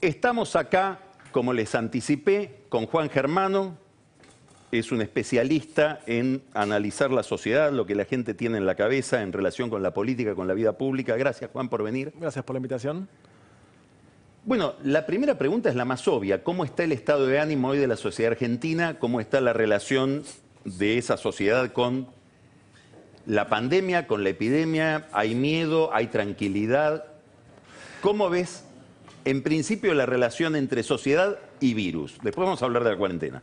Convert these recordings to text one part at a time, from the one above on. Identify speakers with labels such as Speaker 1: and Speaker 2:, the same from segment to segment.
Speaker 1: Estamos acá, como les anticipé, con Juan Germano. Es un especialista en analizar la sociedad, lo que la gente tiene en la cabeza en relación con la política, con la vida pública. Gracias, Juan, por venir.
Speaker 2: Gracias por la invitación.
Speaker 1: Bueno, la primera pregunta es la más obvia. ¿Cómo está el estado de ánimo hoy de la sociedad argentina? ¿Cómo está la relación de esa sociedad con la pandemia, con la epidemia? ¿Hay miedo? ¿Hay tranquilidad? ¿Cómo ves, en principio, la relación entre sociedad y virus? Después vamos a hablar de la cuarentena.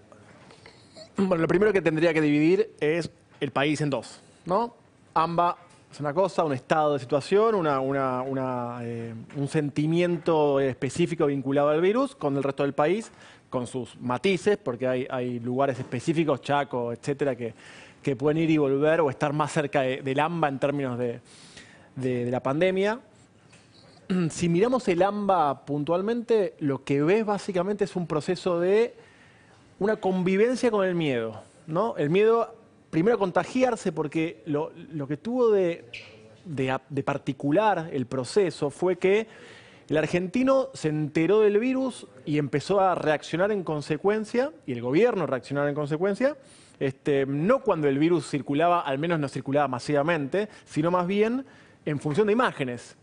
Speaker 2: Bueno, lo primero que tendría que dividir es el país en dos, ¿no? AMBA es una cosa, un estado de situación, un sentimiento específico vinculado al virus, con el resto del país, con sus matices, porque hay lugares específicos, Chaco, etcétera, que pueden ir y volver o estar más cerca del AMBA en términos de la pandemia. Si miramos el AMBA puntualmente, lo que ves básicamente es un proceso de una convivencia con el miedo, ¿no? El miedo, primero, a contagiarse, porque lo que tuvo de particular el proceso fue que el argentino se enteró del virus y empezó a reaccionar en consecuencia, y el gobierno reaccionar en consecuencia, no cuando el virus circulaba, al menos no circulaba masivamente, sino más bien en función de imágenes.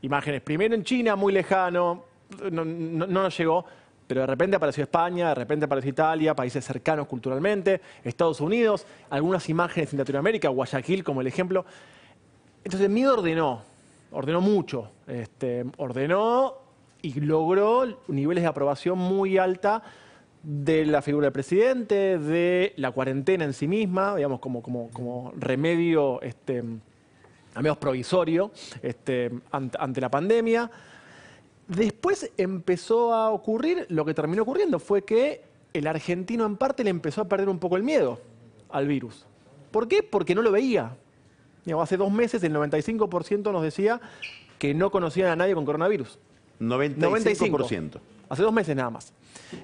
Speaker 2: Imágenes primero en China, muy lejano, no nos llegó, pero de repente apareció España, de repente apareció Italia, países cercanos culturalmente, Estados Unidos, algunas imágenes en Latinoamérica, Guayaquil como el ejemplo. Entonces el miedo ordenó mucho, ordenó y logró niveles de aprobación muy alta de la figura del presidente, de la cuarentena en sí misma, digamos como remedio al menos provisorio ante la pandemia. Después empezó a ocurrir, lo que terminó ocurriendo fue que el argentino en parte le empezó a perder un poco el miedo al virus. ¿Por qué? Porque no lo veía. Digamos, hace 2 meses el 95% nos decía que no conocían a nadie con coronavirus.
Speaker 1: 95%.
Speaker 2: Hace 2 meses nada más.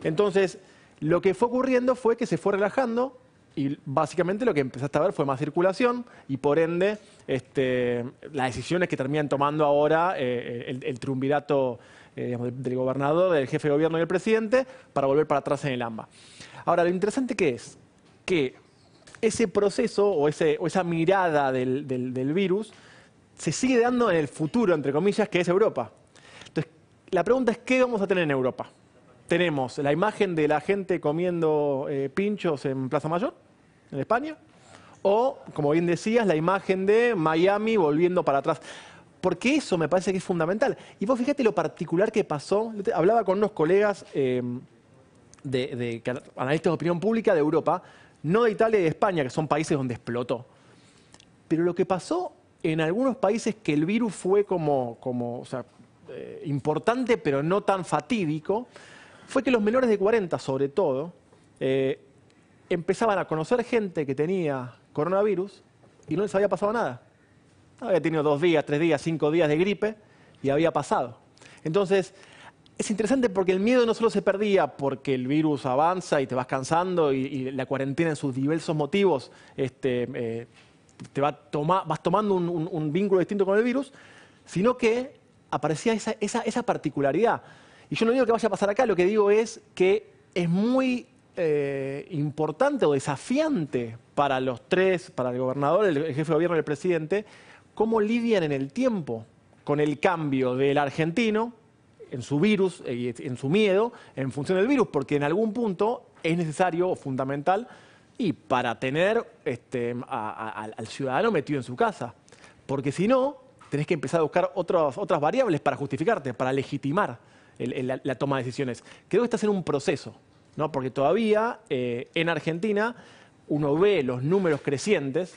Speaker 2: Entonces, lo que fue ocurriendo fue que se fue relajando y básicamente lo que empezaste a ver fue más circulación y por ende las decisiones que terminan tomando ahora el triunvirato del gobernador, del jefe de gobierno y del presidente para volver para atrás en el AMBA. Ahora, lo interesante que es que ese proceso o esa mirada del virus se sigue dando en el futuro, entre comillas, que es Europa. Entonces, la pregunta es, ¿qué vamos a tener en Europa? Tenemos la imagen de la gente comiendo pinchos en Plaza Mayor, en España, o, como bien decías, la imagen de Miami volviendo para atrás. Porque eso me parece que es fundamental. Y vos fíjate lo particular que pasó. Hablaba con unos colegas analistas de opinión pública de Europa, no de Italia y de España, que son países donde explotó. Pero lo que pasó en algunos países que el virus fue importante, pero no tan fatídico, fue que los menores de 40, sobre todo, empezaban a conocer gente que tenía coronavirus y no les había pasado nada. Había tenido 2 días, 3 días, 5 días de gripe y había pasado. Entonces, es interesante porque el miedo no solo se perdía porque el virus avanza y te vas cansando y la cuarentena en sus diversos motivos vas tomando un vínculo distinto con el virus, sino que aparecía esa particularidad. Y yo no digo que vaya a pasar acá, lo que digo es que es muy importante o desafiante para los tres, para el gobernador, el jefe de gobierno y el presidente, cómo lidian en el tiempo con el cambio del argentino en su virus y en su miedo en función del virus, porque en algún punto es necesario o fundamental y para tener al ciudadano metido en su casa, porque si no, tenés que empezar a buscar otras variables para justificarte, para legitimar la toma de decisiones. Creo que estás en un proceso, ¿no? Porque todavía en Argentina uno ve los números crecientes,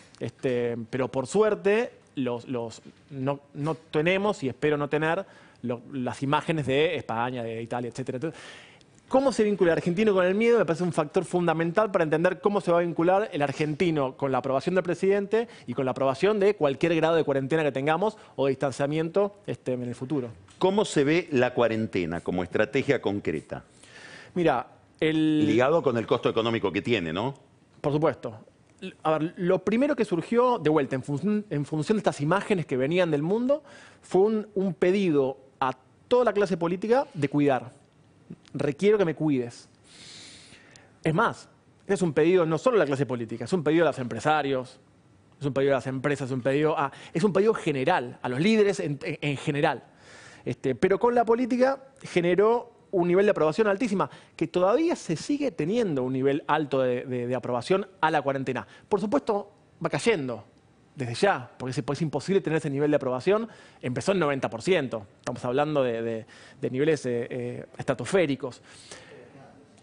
Speaker 2: pero por suerte no tenemos, y espero no tener, las imágenes de España, de Italia, etcétera. Entonces, ¿cómo se vincula el argentino con el miedo? Me parece un factor fundamental para entender cómo se va a vincular el argentino con la aprobación del presidente y con la aprobación de cualquier grado de cuarentena que tengamos o de distanciamiento en el futuro.
Speaker 1: ¿Cómo se ve la cuarentena como estrategia concreta?
Speaker 2: Mira,
Speaker 1: ligado con el costo económico que tiene, ¿no?
Speaker 2: Por supuesto. A ver, lo primero que surgió, de vuelta, en función de estas imágenes que venían del mundo, fue un pedido a toda la clase política de cuidar. requiero que me cuides. Es más, es un pedido no solo a la clase política, es un pedido a los empresarios, es un pedido a las empresas, es un pedido general, a los líderes en general. Pero con la política generó un nivel de aprobación altísima, que todavía se sigue teniendo un nivel alto de aprobación a la cuarentena. Por supuesto, va cayendo desde ya, porque es imposible tener ese nivel de aprobación. Empezó en 90%, estamos hablando de niveles estratosféricos.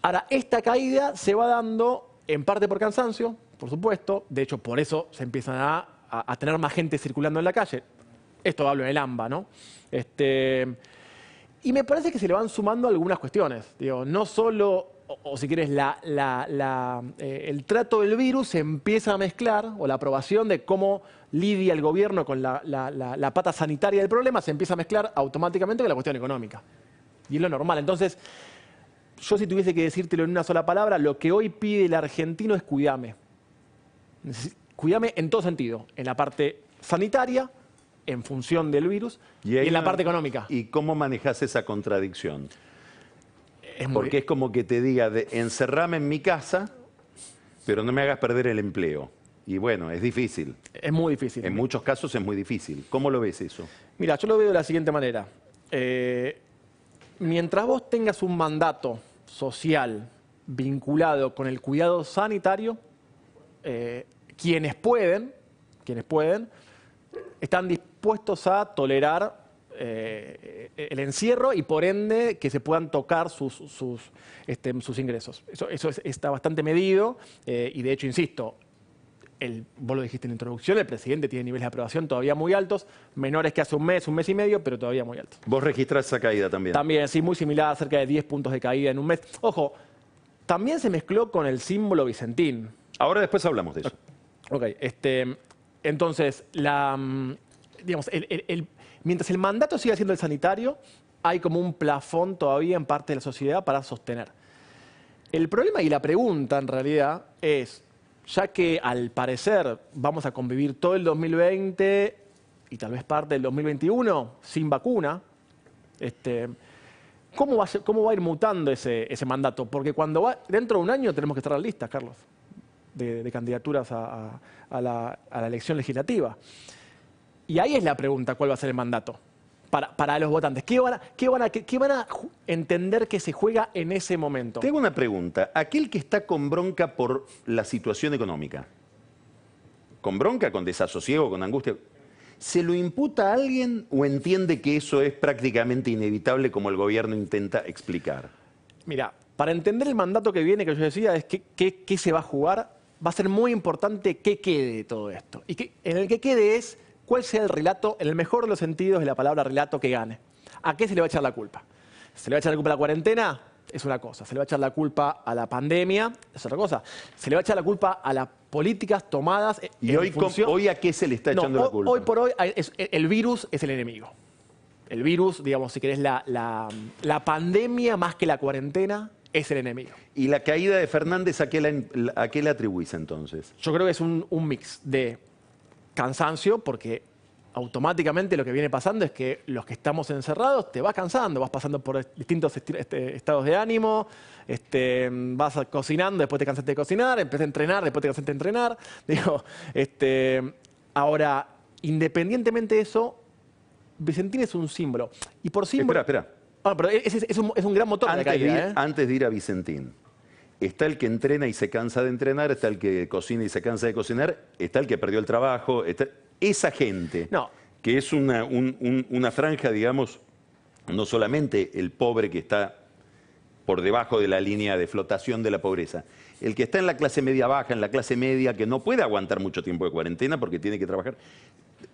Speaker 2: Ahora, esta caída se va dando en parte por cansancio, por supuesto. De hecho, por eso se empiezan a tener más gente circulando en la calle. Esto hablo en el AMBA, ¿no? Y me parece que se le van sumando algunas cuestiones. Digo, no solo, o si quieres, el trato del virus se empieza a mezclar, o la aprobación de cómo lidia el gobierno con la pata sanitaria del problema, se empieza a mezclar automáticamente con la cuestión económica. Y es lo normal. Entonces, yo si tuviese que decírtelo en una sola palabra, lo que hoy pide el argentino es cuidame. Cuidame en todo sentido, en la parte sanitaria, en función del virus, y en la parte económica.
Speaker 1: ¿Y cómo manejas esa contradicción? Porque es como que te diga, encerrame en mi casa, pero no me hagas perder el empleo. Y bueno, es difícil.
Speaker 2: Es muy difícil.
Speaker 1: En muchos casos es muy difícil. ¿Cómo lo ves eso?
Speaker 2: Mira, yo lo veo de la siguiente manera. Mientras vos tengas un mandato social vinculado con el cuidado sanitario, quienes pueden, están dispuestos a tolerar el encierro y por ende que se puedan tocar sus ingresos. Eso está bastante medido y de hecho, insisto, vos lo dijiste en la introducción, el presidente tiene niveles de aprobación todavía muy altos, menores que hace un mes y medio, pero todavía muy altos.
Speaker 1: ¿Vos registrás esa caída también?
Speaker 2: También, sí, muy similar, cerca de 10 puntos de caída en un mes. Ojo, también se mezcló con el símbolo Vicentín.
Speaker 1: Ahora después hablamos de eso.
Speaker 2: Ok, entonces, mientras el mandato siga siendo el sanitario, hay como un plafón todavía en parte de la sociedad para sostener. El problema y la pregunta, en realidad, es, ya que al parecer vamos a convivir todo el 2020 y tal vez parte del 2021 sin vacuna, ¿cómo va a ir mutando ese mandato? Porque dentro de un año tenemos que estar a la lista, Carlos, de candidaturas a la elección legislativa. Y ahí es la pregunta, ¿cuál va a ser el mandato para los votantes? ¿Qué van a entender que se juega en ese momento?
Speaker 1: Tengo una pregunta. Aquel que está con bronca por la situación económica, con bronca, con desasosiego, con angustia, ¿se lo imputa a alguien o entiende que eso es prácticamente inevitable como el gobierno intenta explicar?
Speaker 2: Mira, para entender el mandato que viene, que yo decía, es qué se va a jugar, va a ser muy importante qué quede de todo esto. Y en el que quede es cuál sea el relato, en el mejor de los sentidos de la palabra relato, que gane. ¿A qué se le va a echar la culpa? ¿Se le va a echar la culpa a la cuarentena? Es una cosa. ¿Se le va a echar la culpa a la pandemia? Es otra cosa. ¿Se le va a echar la culpa a las políticas tomadas
Speaker 1: ¿Y hoy a qué se le está echando la culpa?
Speaker 2: Hoy por hoy el virus es el enemigo. El virus, digamos, si querés, la pandemia más que la cuarentena es el enemigo.
Speaker 1: ¿Y la caída de Fernández a qué le atribuís entonces?
Speaker 2: Yo creo que es un mix de cansancio, porque automáticamente lo que viene pasando es que los que estamos encerrados te vas cansando, vas pasando por distintos estados de ánimo, vas cocinando, después te cansaste de cocinar, empecé a entrenar, después te cansaste de entrenar. Digo, ahora, independientemente de eso, Vicentín es un símbolo. Y por símbolo...
Speaker 1: Espera.
Speaker 2: Pero es un gran motor de la caída.
Speaker 1: Antes de ir a Vicentín, está el que entrena y se cansa de entrenar, está el que cocina y se cansa de cocinar, está el que perdió el trabajo. Esa gente, que es una franja, digamos, no solamente el pobre que está por debajo de la línea de flotación de la pobreza, el que está en la clase media baja, en la clase media, que no puede aguantar mucho tiempo de cuarentena porque tiene que trabajar.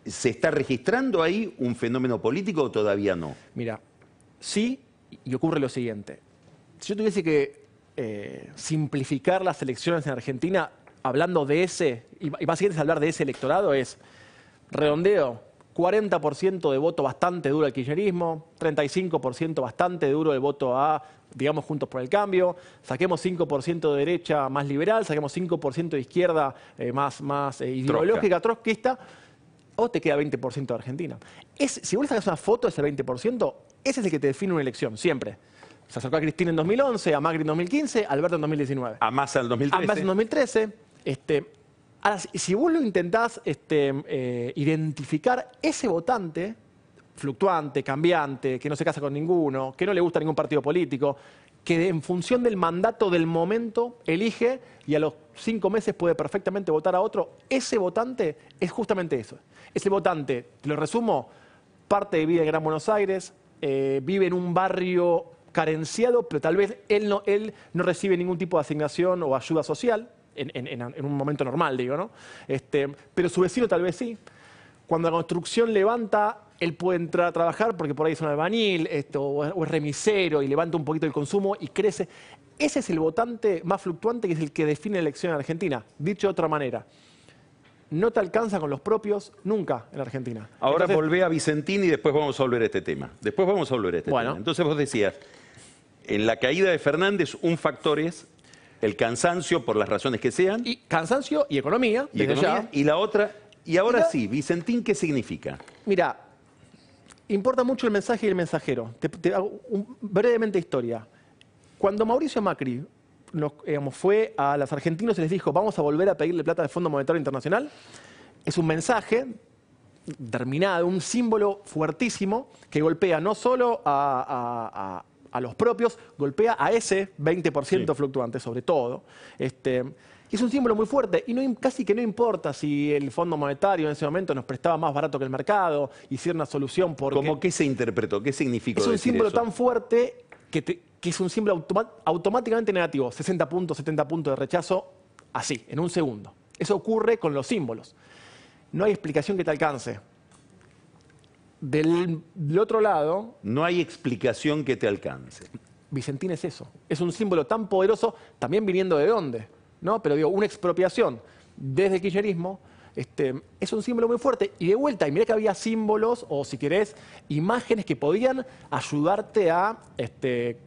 Speaker 1: ¿Se está registrando ahí un fenómeno político o todavía no?
Speaker 2: Mira, sí, y ocurre lo siguiente. Si yo tuviese que simplificar las elecciones en Argentina, hablando de y básicamente hablar de ese electorado, es redondeo, 40% de voto bastante duro al kirchnerismo, 35% bastante duro el voto a, digamos, Juntos por el Cambio, saquemos 5% de derecha más liberal, saquemos 5% de izquierda más ideológica, trotskista, o te queda 20% de Argentina. Si vos le sacas una foto de ese 20%, ese es el que te define una elección, siempre. Se acercó a Cristina en 2011, a Macri en 2015, a Alberto en 2019.
Speaker 1: A Massa en 2013.
Speaker 2: A Massa en 2013. Ahora, si vos lo intentás identificar, ese votante fluctuante, cambiante, que no se casa con ninguno, que no le gusta ningún partido político, que en función del mandato del momento elige y a los 5 meses puede perfectamente votar a otro, ese votante es justamente eso. Ese votante, te lo resumo, parte de vida en Gran Buenos Aires, vive en un barrio carenciado, pero tal vez él no recibe ningún tipo de asignación o ayuda social, en un momento normal, digo, ¿no? Pero su vecino tal vez sí. Cuando la construcción levanta, él puede entrar a trabajar porque por ahí es un albañil o es remisero y levanta un poquito el consumo y crece. Ese es el votante más fluctuante, que es el que define la elección en Argentina. Dicho de otra manera, no te alcanza con los propios nunca en Argentina.
Speaker 1: Ahora
Speaker 2: Entonces,
Speaker 1: volvé a Vicentín y después vamos a volver a este tema.
Speaker 2: Bueno.
Speaker 1: Entonces vos decías, en la caída de Fernández, un factor es el cansancio por las razones que sean.
Speaker 2: Y cansancio y economía.
Speaker 1: Y la otra, y ahora sí, Vicentín, ¿qué significa?
Speaker 2: Mira, importa mucho el mensaje y el mensajero. Te hago brevemente historia. Cuando Mauricio Macri fue a los argentinos y les dijo vamos a volver a pedirle plata al Fondo Monetario Internacional, es un mensaje terminado, un símbolo fuertísimo que golpea no solo a los propios, golpea a ese 20% fluctuante sobre todo. Y es un símbolo muy fuerte y casi que no importa si el Fondo Monetario en ese momento nos prestaba más barato que el mercado y si era una solución porque...
Speaker 1: ¿Cómo qué se interpretó? ¿Qué significó
Speaker 2: Es un
Speaker 1: decir
Speaker 2: símbolo
Speaker 1: eso?
Speaker 2: tan fuerte que es un símbolo automáticamente negativo. 60 puntos, 70 puntos de rechazo, así, en un segundo. Eso ocurre con los símbolos. No hay explicación que te alcance. Del otro lado...
Speaker 1: No hay explicación que te alcance.
Speaker 2: Vicentín es eso. Es un símbolo tan poderoso, también viniendo de dónde, ¿no? Pero digo, una expropiación desde el kirchnerismo es un símbolo muy fuerte. Y de vuelta, y mirá que había símbolos, o si querés, imágenes que podían ayudarte a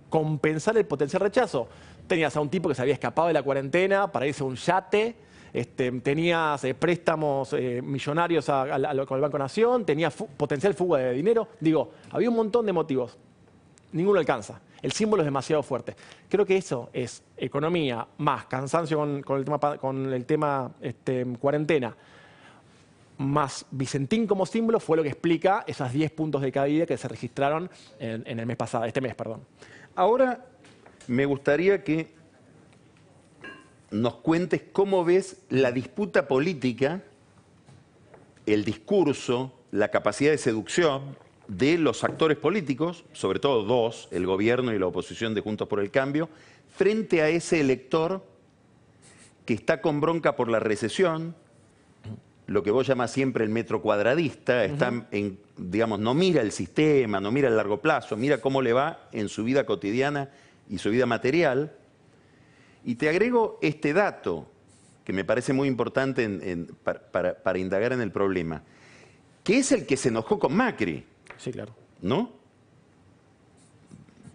Speaker 2: compensar el potencial rechazo. Tenías a un tipo que se había escapado de la cuarentena para irse a un yate, tenías préstamos millonarios con el Banco Nación, tenías potencial fuga de dinero. Digo, había un montón de motivos. Ninguno alcanza. El símbolo es demasiado fuerte. Creo que eso es economía más cansancio con el tema cuarentena, más Vicentín como símbolo fue lo que explica esos 10 puntos de caída que se registraron en el mes pasado, este mes, perdón.
Speaker 1: Ahora me gustaría que nos cuentes cómo ves la disputa política, el discurso, la capacidad de seducción de los actores políticos, sobre todo dos, el gobierno y la oposición de Juntos por el Cambio, frente a ese elector que está con bronca por la recesión, lo que vos llamás siempre el metro cuadradista, está digamos, no mira el sistema, no mira el largo plazo, mira cómo le va en su vida cotidiana y su vida material. Y te agrego este dato, que me parece muy importante para indagar en el problema, que es el que se enojó con Macri.
Speaker 2: Sí, claro.
Speaker 1: ¿No?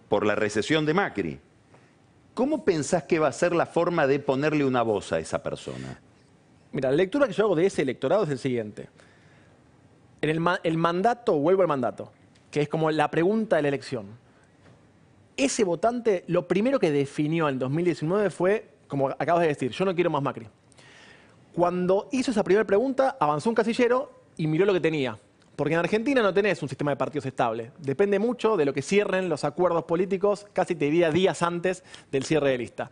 Speaker 1: Por la recesión de Macri. ¿Cómo pensás que va a ser la forma de ponerle una voz a esa persona?
Speaker 2: Mira, la lectura que yo hago de ese electorado es el siguiente. En el mandato, vuelvo al mandato, que es como la pregunta de la elección. Ese votante, lo primero que definió en 2019 fue, como acabas de decir, yo no quiero más Macri. Cuando hizo esa primera pregunta, avanzó un casillero y miró lo que tenía. Porque en Argentina no tenés un sistema de partidos estable. Depende mucho de lo que cierren los acuerdos políticos, casi te diría días antes del cierre de lista.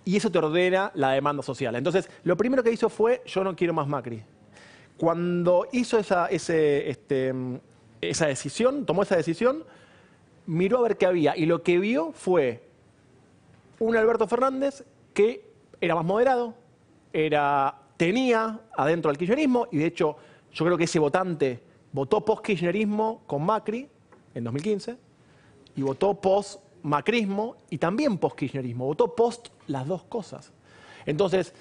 Speaker 2: Y eso te ordena la demanda social. Entonces, lo primero que hizo fue, yo no quiero más Macri. Cuando hizo esa decisión, tomó esa decisión, miró a ver qué había. Y lo que vio fue un Alberto Fernández que era más moderado, tenía adentro al kirchnerismo, y de hecho, yo creo que ese votante votó post-kirchnerismo con Macri en 2015 y votó post-macrismo y también post-kirchnerismo. Votó post las dos cosas. Entonces,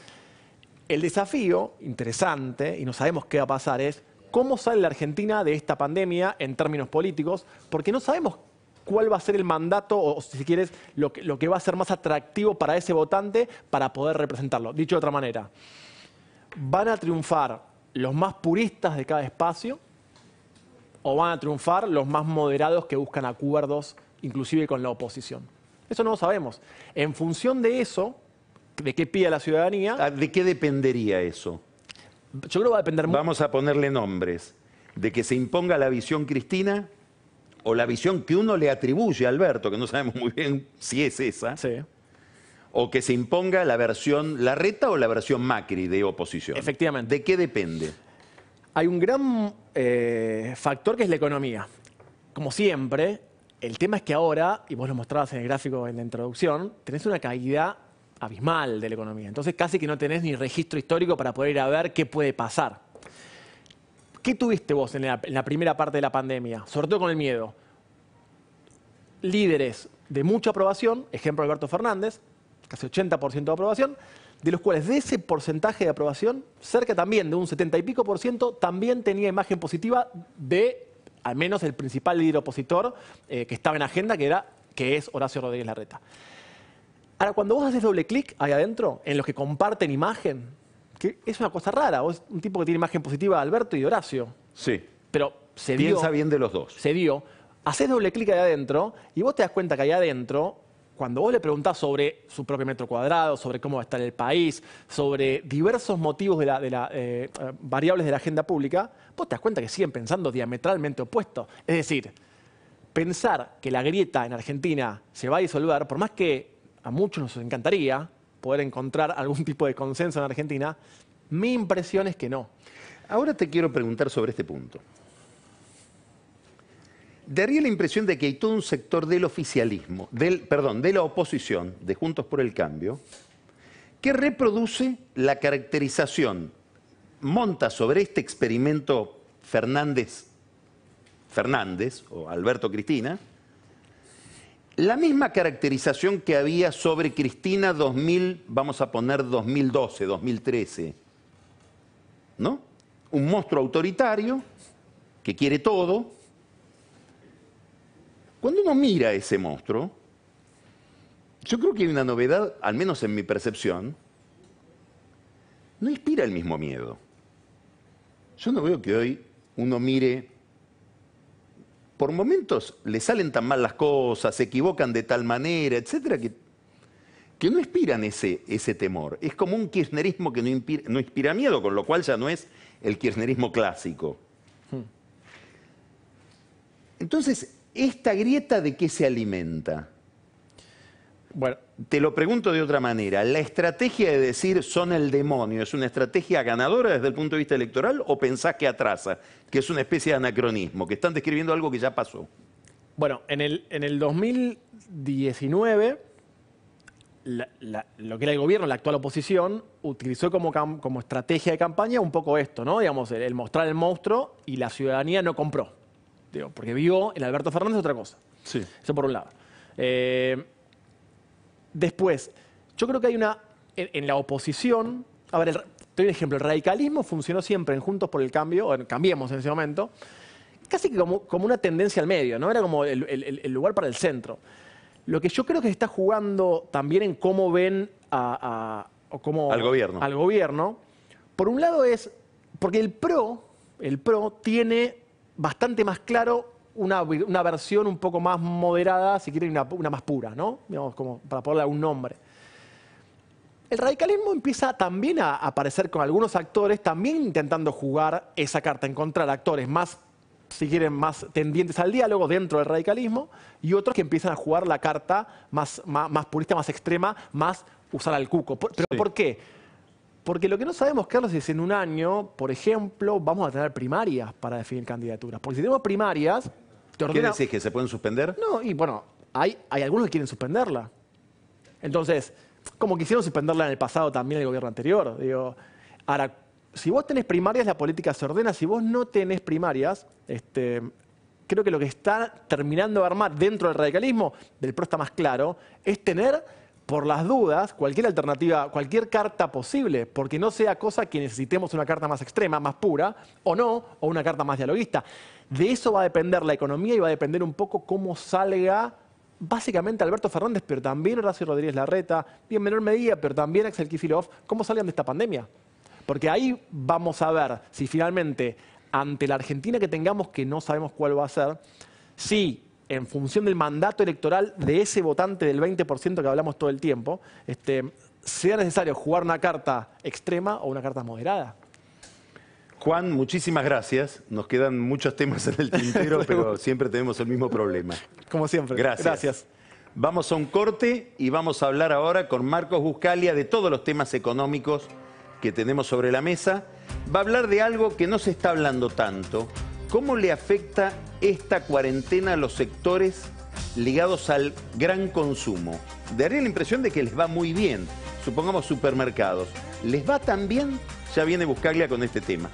Speaker 2: el desafío interesante, y no sabemos qué va a pasar, es cómo sale la Argentina de esta pandemia en términos políticos, porque no sabemos cuál va a ser el mandato o, si quieres, lo que va a ser más atractivo para ese votante para poder representarlo. Dicho de otra manera, ¿van a triunfar los más puristas de cada espacio o van a triunfar los más moderados que buscan acuerdos, inclusive con la oposición? Eso no lo sabemos. En función de eso, de qué pida la ciudadanía,
Speaker 1: ¿De qué dependería eso?
Speaker 2: yo creo que va a depender mucho.
Speaker 1: Vamos a ponerle nombres. ¿De que se imponga la visión Cristina o la visión que uno le atribuye a Alberto, que no sabemos muy bien si es esa,
Speaker 2: Sí.
Speaker 1: o que se imponga la versión Larreta o la versión Macri de oposición?
Speaker 2: Efectivamente.
Speaker 1: ¿De qué depende?
Speaker 2: Hay un gran factor que es la economía. Como siempre, el tema es que ahora, y vos lo mostrabas en el gráfico en la introducción, tenés una caída abismal de la economía. Entonces casi que no tenés ni registro histórico para poder ir a ver qué puede pasar. ¿Qué tuviste vos en la primera parte de la pandemia? Sobre todo con el miedo. Líderes de mucha aprobación, ejemplo Alberto Fernández, casi 80% de aprobación, de los cuales de ese porcentaje de aprobación, cerca también de un 70 y pico por ciento, también tenía imagen positiva de al menos el principal líder opositor que estaba en agenda, que es Horacio Rodríguez Larreta. Ahora, cuando vos haces doble clic ahí adentro, en los que comparten imagen, que es una cosa rara, vos un tipo que tiene imagen positiva de Alberto y de Horacio,
Speaker 1: Sí.
Speaker 2: pero se dio,
Speaker 1: Piensa bien de los dos.
Speaker 2: se dio, haces doble clic ahí adentro y vos te das cuenta que ahí adentro, cuando vos le preguntás sobre su propio metro cuadrado, sobre cómo va a estar el país, sobre diversos motivos de variables de la agenda pública, vos te das cuenta que siguen pensando diametralmente opuestos. Es decir, pensar que la grieta en Argentina se va a disolver, por más que a muchos nos encantaría poder encontrar algún tipo de consenso en Argentina, mi impresión es que no.
Speaker 1: Ahora te quiero preguntar sobre este punto. Daría la impresión de que hay todo un sector del oficialismo, de la oposición, de Juntos por el Cambio, que reproduce la caracterización, monta sobre este experimento Fernández o Alberto Cristina, la misma caracterización que había sobre Cristina 2000, vamos a poner 2012, 2013, ¿no? Un monstruo autoritario que quiere todo. Cuando uno mira a ese monstruo, yo creo que hay una novedad, al menos en mi percepción, no inspira el mismo miedo. Yo no veo que hoy uno mire, por momentos le salen tan mal las cosas, se equivocan de tal manera, etcétera, que no inspiran ese temor. Es como un kirchnerismo que no inspira miedo, con lo cual ya no es el kirchnerismo clásico. Entonces, ¿esta grieta de qué se alimenta?
Speaker 2: Bueno,
Speaker 1: Te lo pregunto de otra manera. ¿La estrategia de decir son el demonio es una estrategia ganadora desde el punto de vista electoral o pensás que atrasa, que es una especie de anacronismo, que están describiendo algo que ya pasó?
Speaker 2: bueno, en el 2019, lo que era el gobierno, la actual oposición, utilizó como estrategia de campaña un poco esto, ¿no? Digamos, el mostrar el monstruo y la ciudadanía no compró. Digo, porque vio en Alberto Fernández otra cosa.
Speaker 1: Sí.
Speaker 2: Eso por un lado. Después, yo creo que hay en la oposición, a ver, te doy un ejemplo, el radicalismo funcionó siempre en Juntos por el Cambio, o en Cambiemos en ese momento, casi que como una tendencia al medio, ¿no? Era como el lugar para el centro. Lo que yo creo que se está jugando también en cómo ven al gobierno, por un lado es, porque el PRO tiene bastante más claro una versión un poco más moderada, si quieren una más pura, ¿no? Digamos, como para ponerle algún nombre. El radicalismo empieza también a aparecer con algunos actores, también intentando jugar esa carta, encontrar actores más, si quieren, más tendientes al diálogo dentro del radicalismo, y otros que empiezan a jugar la carta más purista, más extrema, más usar al cuco. ¿Pero
Speaker 1: Sí.
Speaker 2: por qué? Porque lo que no sabemos, Carlos, es en un año, por ejemplo, vamos a tener primarias para definir candidaturas. Porque si tenemos primarias, te
Speaker 1: ¿Qué
Speaker 2: ordena...
Speaker 1: decís, que se pueden suspender?
Speaker 2: No, y bueno, hay algunos que quieren suspenderla. Entonces, como quisieron suspenderla en el pasado también el gobierno anterior. Digo, ahora, si vos tenés primarias, la política se ordena. Si vos no tenés primarias, creo que lo que está terminando de armar dentro del radicalismo, del PRO está más claro, es tener, por las dudas, cualquier alternativa, cualquier carta posible, porque no sea cosa que necesitemos una carta más extrema, más pura, o no, o una carta más dialoguista. De eso va a depender la economía y va a depender un poco cómo salga básicamente Alberto Fernández, pero también Horacio Rodríguez Larreta, y en menor medida, pero también Axel Kicillof, cómo salgan de esta pandemia. Porque ahí vamos a ver si finalmente, ante la Argentina que tengamos, que no sabemos cuál va a ser, si en función del mandato electoral de ese votante del 20% que hablamos todo el tiempo, sea necesario jugar una carta extrema o una carta moderada.
Speaker 1: Juan, muchísimas gracias. Nos quedan muchos temas en el tintero, pero siempre tenemos el mismo problema.
Speaker 2: Como siempre.
Speaker 1: Gracias. Vamos a un corte y vamos a hablar ahora con Marcos Buscaglia de todos los temas económicos que tenemos sobre la mesa. Va a hablar de algo que no se está hablando tanto. ¿Cómo le afecta esta cuarentena a los sectores ligados al gran consumo? Daría la impresión de que les va muy bien. Supongamos supermercados. ¿Les va tan bien? Ya viene Buscaglia con este tema.